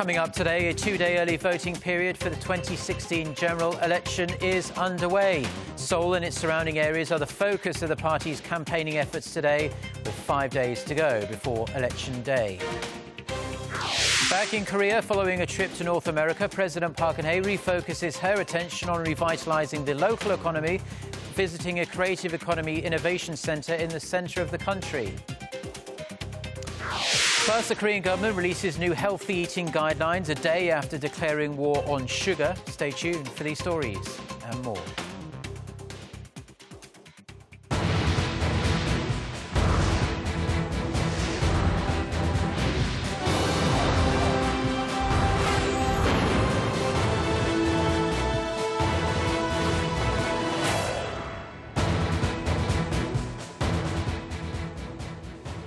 Coming up today, a two-day early voting period for the 2016 general election is underway. Seoul and its surrounding areas are the focus of the party's campaigning efforts today, with 5 days to go before Election Day. Back in Korea, following a trip to North America, President Park Geun-hye refocuses her attention on revitalizing the local economy, visiting a creative economy innovation center in the center of the country. Plus, the Korean government releases new healthy eating guidelines a day after declaring war on sugar. Stay tuned for these stories and more.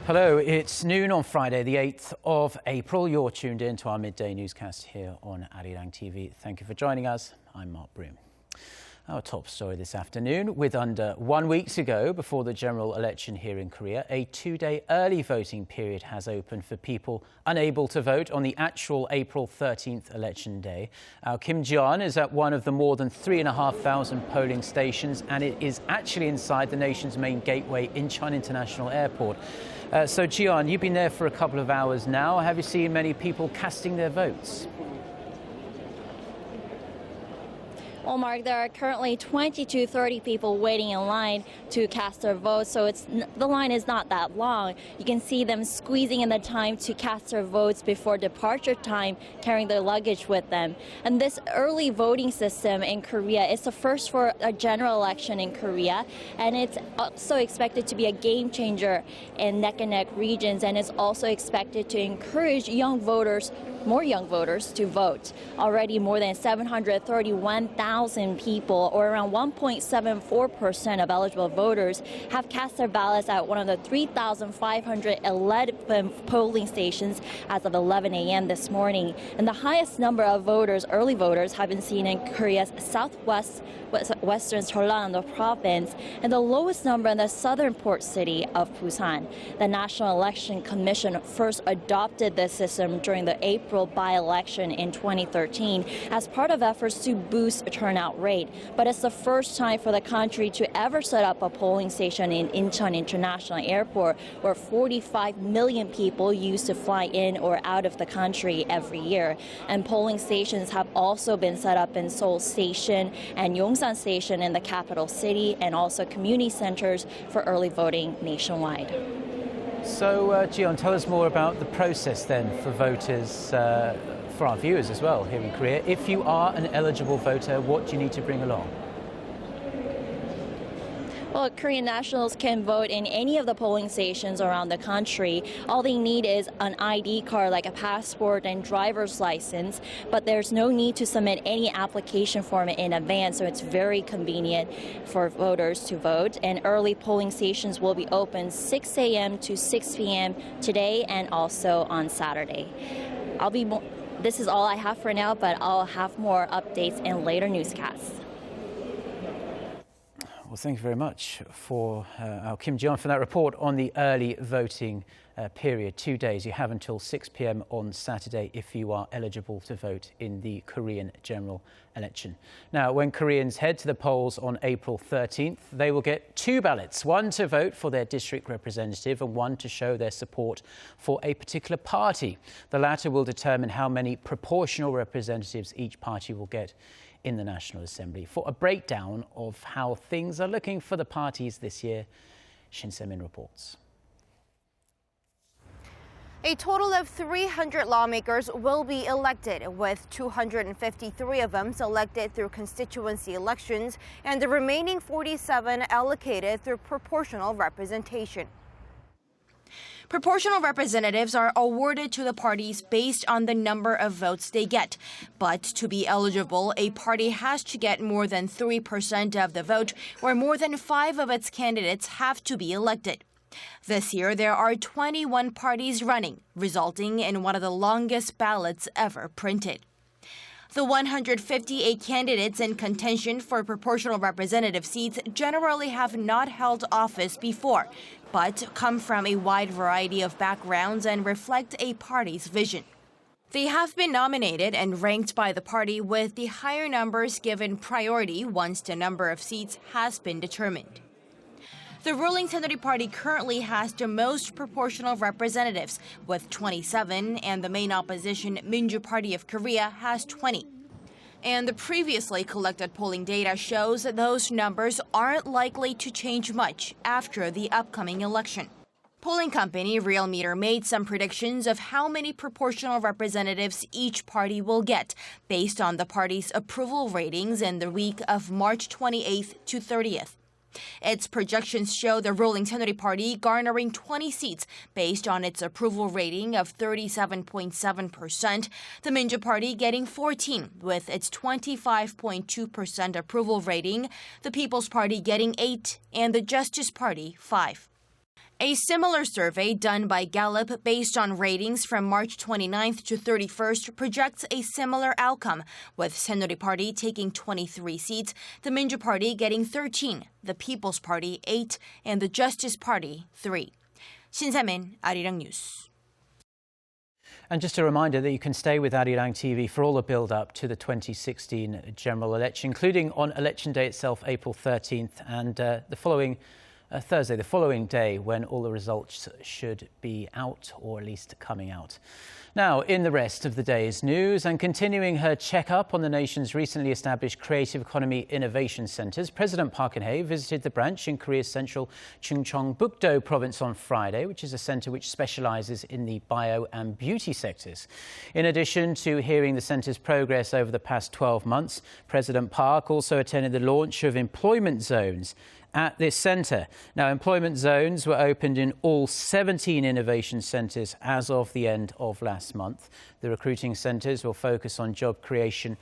Hello, it's noon on Friday, the 8th of April. You're tuned in to our midday newscast here on Arirang TV. Thank you for joining us. I'm Mark Broom. Our top story this afternoon: with under 1 week to go before the general election here in Korea, a two-day early voting period has opened for people unable to vote on the actual April 13th election day. Our Kim Ji-yeon is at one of the more than 3,500 polling stations, and it is actually inside the nation's main gateway, Incheon International Airport. So, Ji-yeon, you've been there for a couple of hours now. Have you seen many people casting their votes? Well, Mark, there are currently 20 to 30 people waiting in line to cast their votes, so the line is not that long. You can see them squeezing in the time to cast their votes before departure time, carrying their luggage with them. And this early voting system in Korea is the first for a general election in Korea, and it's also expected to be a game changer in neck-and-neck regions, and it's also expected to encourage more young voters to vote. Already more than 731,000 people, or around 1.74% of eligible voters, have cast their ballots at one of the 3,511 polling stations as of 11 a.m. this morning. And the highest number of early voters, have been seen in Korea's western Jeollando province, and the lowest number in the southern port city of Busan. The National Election Commission first adopted this system during the April by-election in 2013 as part of efforts to boost turnout rate. But it's the first time for the country to ever set up a polling station in Incheon International Airport, where 45 million people used to fly in or out of the country every year. And polling stations have also been set up in Seoul Station and Yongsan Station in the capital city, and also community centers for early voting nationwide. So, Ji-yeon, tell us more about the process then for voters, for our viewers as well here in Korea. If you are an eligible voter, what do you need to bring along? Well, Korean nationals can vote in any of the polling stations around the country. All they need is an ID card, like a passport and driver's license, but there's no need to submit any application form in advance, so it's very convenient for voters to vote. And early polling stations will be open 6 a.m. to 6 p.m. today and also on Saturday. This is all I have for now, but I'll have more updates in later newscasts. Well, thank you very much for our Kim Ji-yeon for that report on the early voting period. 2 days. You have until 6 p.m. on Saturday if you are eligible to vote in the Korean general election. Now, when Koreans head to the polls on April 13th, they will get two ballots, one to vote for their district representative and one to show their support for a particular party. The latter will determine how many proportional representatives each party will get in the National Assembly. For a breakdown of how things are looking for the parties this year, Shin Se-min reports. A total of 300 lawmakers will be elected, with 253 of them selected through constituency elections and the remaining 47 allocated through proportional representation. Proportional representatives are awarded to the parties based on the number of votes they get. But to be eligible, a party has to get more than 3% of the vote, or more than 5 of its candidates have to be elected. This year, there are 21 parties running, resulting in one of the longest ballots ever printed. The 158 candidates in contention for proportional representative seats generally have not held office before, but come from a wide variety of backgrounds and reflect a party's vision. They have been nominated and ranked by the party with the higher numbers given priority once the number of seats has been determined. The ruling Sanctions Party currently has the most proportional representatives, with 27, and the main opposition Minju Party of Korea has 20. And the previously collected polling data shows that those numbers aren't likely to change much after the upcoming election. Polling company Realmeter made some predictions of how many proportional representatives each party will get based on the party's approval ratings in the week of March 28th to 30th. Its projections show the ruling Sanctions Party garnering 20 seats based on its approval rating of 37.7%, the Minju Party getting 14 with its 25.2% approval rating, the People's Party getting 8, and the Justice Party 5. A similar survey done by Gallup based on ratings from March 29th to 31st projects a similar outcome, with Sanctions Party taking 23 seats, the Minju Party getting 13, the People's Party 8, and the Justice Party 3. 신세민, Arirang News. And just a reminder that you can stay with Arirang TV for all the build-up to the 2016 general election, including on election day itself, April 13th, and the following Thursday, the following day, when all the results should be out, or at least coming out. Now, in the rest of the day's news, and continuing her check-up on the nation's recently established Creative Economy Innovation Centres, President Park Geun-hye visited the branch in Korea's central Chungcheongbuk-do province on Friday, which is a centre which specialises in the bio and beauty sectors. In addition to hearing the centre's progress over the past 12 months, President Park also attended the launch of employment zones at this centre. Now, employment zones were opened in all 17 innovation centres as of the end of last month. The recruiting centres will focus on job creation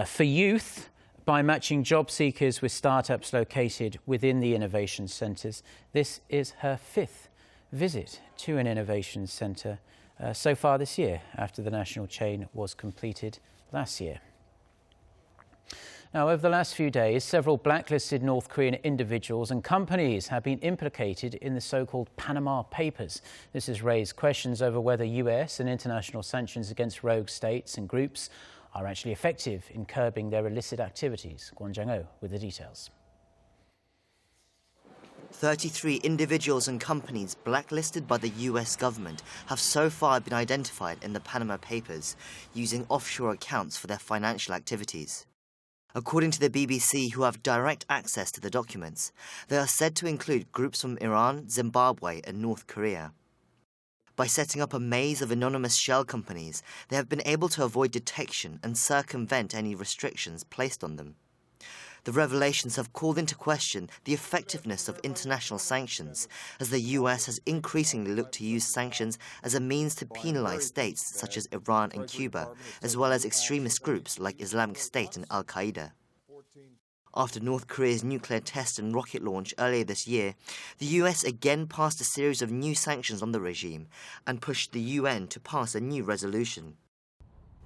for youth by matching job seekers with startups located within the innovation centres. This is her 5th visit to an innovation centre so far this year, after the national chain was completed last year. Now, over the last few days, several blacklisted North Korean individuals and companies have been implicated in the so-called Panama Papers. This has raised questions over whether US and international sanctions against rogue states and groups are actually effective in curbing their illicit activities. Kwon Jang-oh with the details. 33 individuals and companies blacklisted by the US government have so far been identified in the Panama Papers, using offshore accounts for their financial activities. According to the BBC, who have direct access to the documents, they are said to include groups from Iran, Zimbabwe and North Korea. By setting up a maze of anonymous shell companies, they have been able to avoid detection and circumvent any restrictions placed on them. The revelations have called into question the effectiveness of international sanctions, as the US has increasingly looked to use sanctions as a means to penalize states such as Iran and Cuba, as well as extremist groups like Islamic State and Al-Qaeda. After North Korea's nuclear test and rocket launch earlier this year, the US again passed a series of new sanctions on the regime and pushed the UN to pass a new resolution.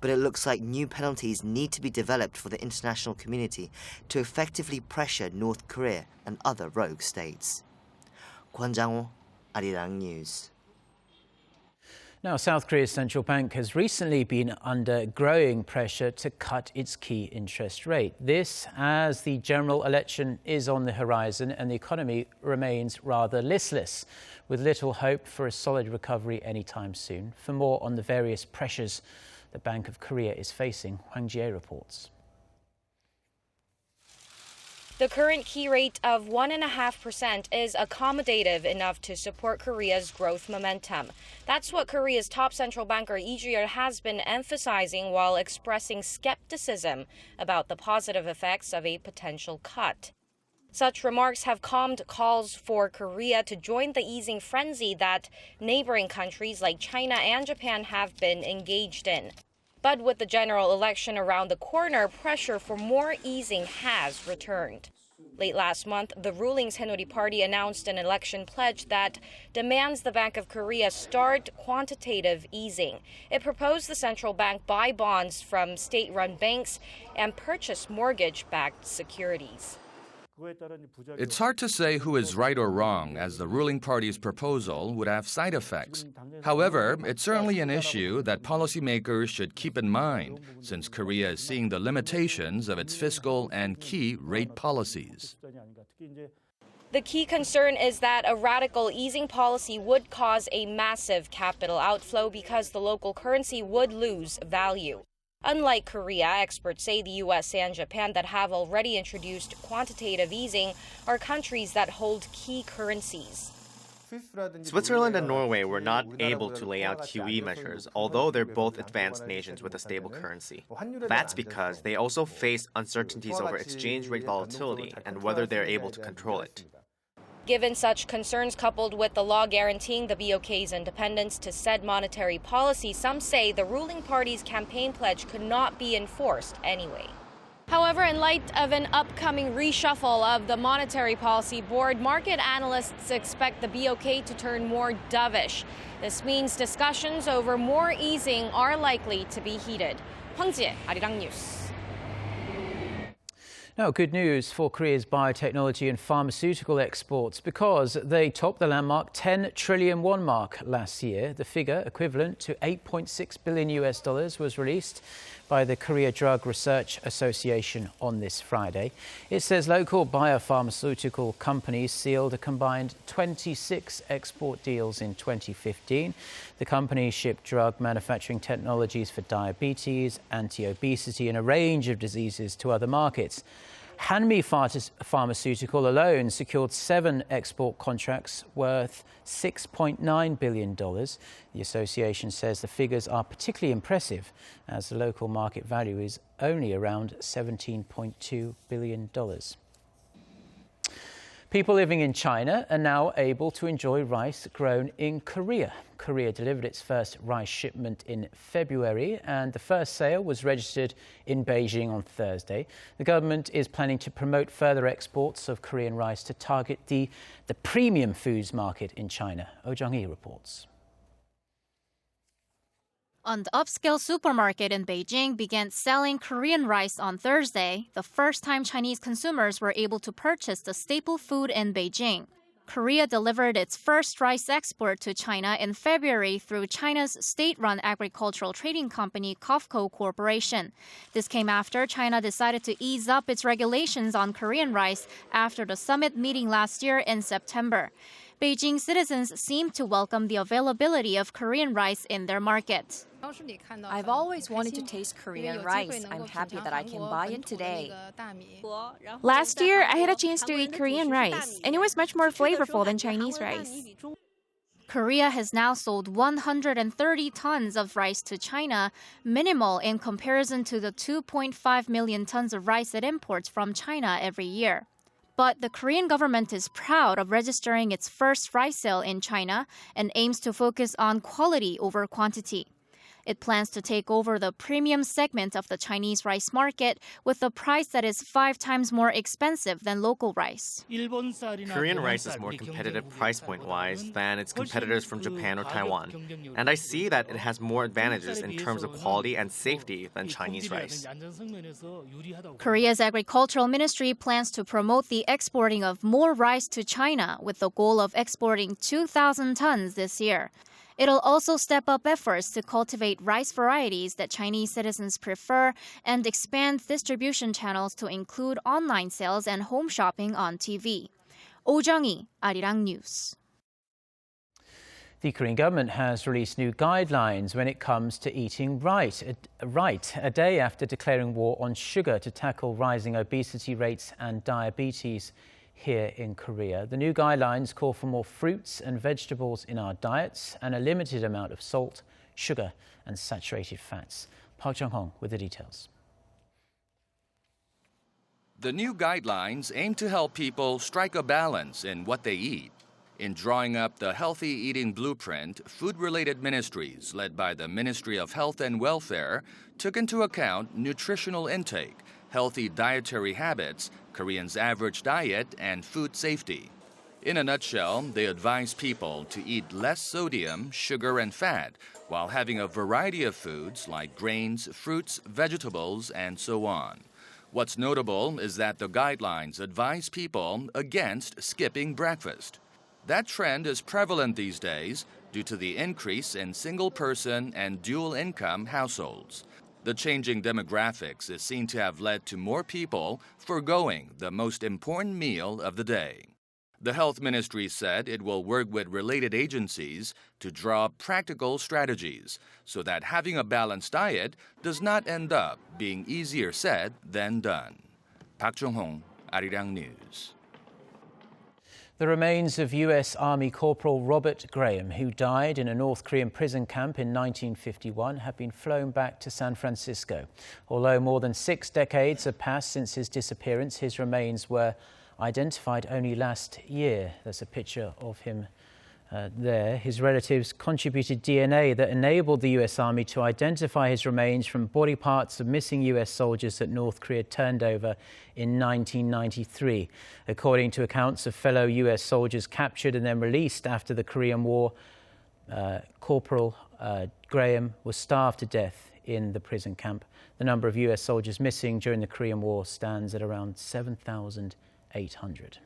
But it looks like new penalties need to be developed for the international community to effectively pressure North Korea and other rogue states. Kwon Jang-oh, Arirang News. Now, South Korea's central bank has recently been under growing pressure to cut its key interest rate. This as the general election is on the horizon and the economy remains rather listless, with little hope for a solid recovery anytime soon. For more on the various pressures the Bank of Korea is facing, Hwang Ji-ae reports. The current key rate of 1.5% is accommodative enough to support Korea's growth momentum. That's what Korea's top central banker Lee Ju-yeol has been emphasizing while expressing skepticism about the positive effects of a potential cut. Such remarks have calmed calls for Korea to join the easing frenzy that neighboring countries like China and Japan have been engaged in. But with the general election around the corner, pressure for more easing has returned. Late last month, the ruling Sanctions Party announced an election pledge that demands the Bank of Korea start quantitative easing. It proposed the central bank buy bonds from state-run banks and purchase mortgage-backed securities. It's hard to say who is right or wrong, as the ruling party's proposal would have side effects. However, it's certainly an issue that policymakers should keep in mind, since Korea is seeing the limitations of its fiscal and key rate policies. The key concern is that a radical easing policy would cause a massive capital outflow because the local currency would lose value. Unlike Korea, experts say the U.S. and Japan that have already introduced quantitative easing are countries that hold key currencies. Switzerland and Norway were not able to lay out QE measures, although they're both advanced nations with a stable currency. That's because they also face uncertainties over exchange rate volatility and whether they're able to control it. Given such concerns, coupled with the law guaranteeing the BOK's independence to set monetary policy, some say the ruling party's campaign pledge could not be enforced anyway. However, in light of an upcoming reshuffle of the Monetary Policy Board, market analysts expect the BOK to turn more dovish. This means discussions over more easing are likely to be heated. Hwang Ji-hye, Arirang News. Now, good news for Korea's biotechnology and pharmaceutical exports because they topped the landmark 10 trillion won mark last year. The figure, equivalent to $8.6 billion was released by the Korea Drug Research Association on this Friday. It says local biopharmaceutical companies sealed a combined 26 export deals in 2015. The companies shipped drug manufacturing technologies for diabetes, anti-obesity, and a range of diseases to other markets. Hanmi Pharmaceutical alone secured 7 export contracts worth $6.9 billion. The association says the figures are particularly impressive as the local market value is only around $17.2 billion. People living in China are now able to enjoy rice grown in Korea. Korea delivered its first rice shipment in February, and the first sale was registered in Beijing on Thursday. The government is planning to promote further exports of Korean rice to target the premium foods market in China. Oh Jung-hee reports. An upscale supermarket in Beijing began selling Korean rice on Thursday, the first time Chinese consumers were able to purchase the staple food in Beijing. Korea delivered its first rice export to China in February through China's state-run agricultural trading company COFCO Corporation. This came after China decided to ease up its regulations on Korean rice after the summit meeting last year in September. Beijing citizens seem to welcome the availability of Korean rice in their market. I've always wanted to taste Korean rice. I'm happy that I can buy it today. Last year, I had a chance to eat Korean rice, and it was much more flavorful than Chinese rice. Korea has now sold 130 tons of rice to China, minimal in comparison to the 2.5 million tons of rice it imports from China every year. But the Korean government is proud of registering its first rice sale in China and aims to focus on quality over quantity. It plans to take over the premium segment of the Chinese rice market with a price that is 5 times more expensive than local rice. Korean rice is more competitive price point-wise than its competitors from Japan or Taiwan. And I see that it has more advantages in terms of quality and safety than Chinese rice. Korea's agricultural ministry plans to promote the exporting of more rice to China with the goal of exporting 2,000 tons this year. It'll also step up efforts to cultivate rice varieties that Chinese citizens prefer and expand distribution channels to include online sales and home shopping on TV. Oh Jung-hee, Arirang News. The Korean government has released new guidelines when it comes to eating right, a day after declaring war on sugar to tackle rising obesity rates and diabetes here in Korea. The new guidelines call for more fruits and vegetables in our diets and a limited amount of salt, sugar and saturated fats. Park Jung-hong with the details. The new guidelines aim to help people strike a balance in what they eat. In drawing up the Healthy Eating Blueprint, food-related ministries led by the Ministry of Health and Welfare took into account nutritional intake, healthy dietary habits, Koreans' average diet, and food safety. In a nutshell, they advise people to eat less sodium, sugar, and fat, while having a variety of foods like grains, fruits, vegetables, and so on. What's notable is that the guidelines advise people against skipping breakfast. That trend is prevalent these days due to the increase in single-person and dual-income households. The changing demographics is seen to have led to more people forgoing the most important meal of the day. The Health Ministry said it will work with related agencies to draw up practical strategies so that having a balanced diet does not end up being easier said than done. Park Jong-hong, Arirang News. The remains of U.S. Army Corporal Robert Graham, who died in a North Korean prison camp in 1951, have been flown back to San Francisco. Although more than 6 decades have passed since his disappearance, his remains were identified only last year. There's a picture of him there. His relatives contributed DNA that enabled the U.S. Army to identify his remains from body parts of missing U.S. soldiers that North Korea turned over in 1993. According to accounts of fellow U.S. soldiers captured and then released after the Korean War, Corporal Graham was starved to death in the prison camp. The number of U.S. soldiers missing during the Korean War stands at around 7,800.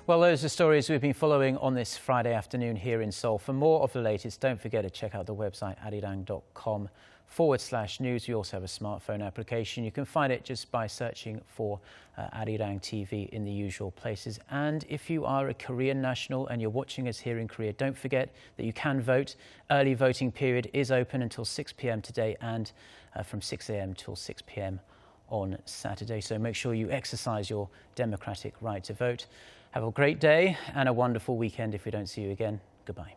Well, those are stories we've been following on this Friday afternoon here in Seoul. For more of the latest, don't forget to check out the website arirang.com/news. We also have a smartphone application. You can find it just by searching for Arirang TV in the usual places. And if you are a Korean national and you're watching us here in Korea, don't forget that you can vote. Early voting period is open until 6 p.m. today and from 6 a.m. till 6 p.m. on Saturday. So make sure you exercise your democratic right to vote. Have a great day and a wonderful weekend if we don't see you again. Goodbye.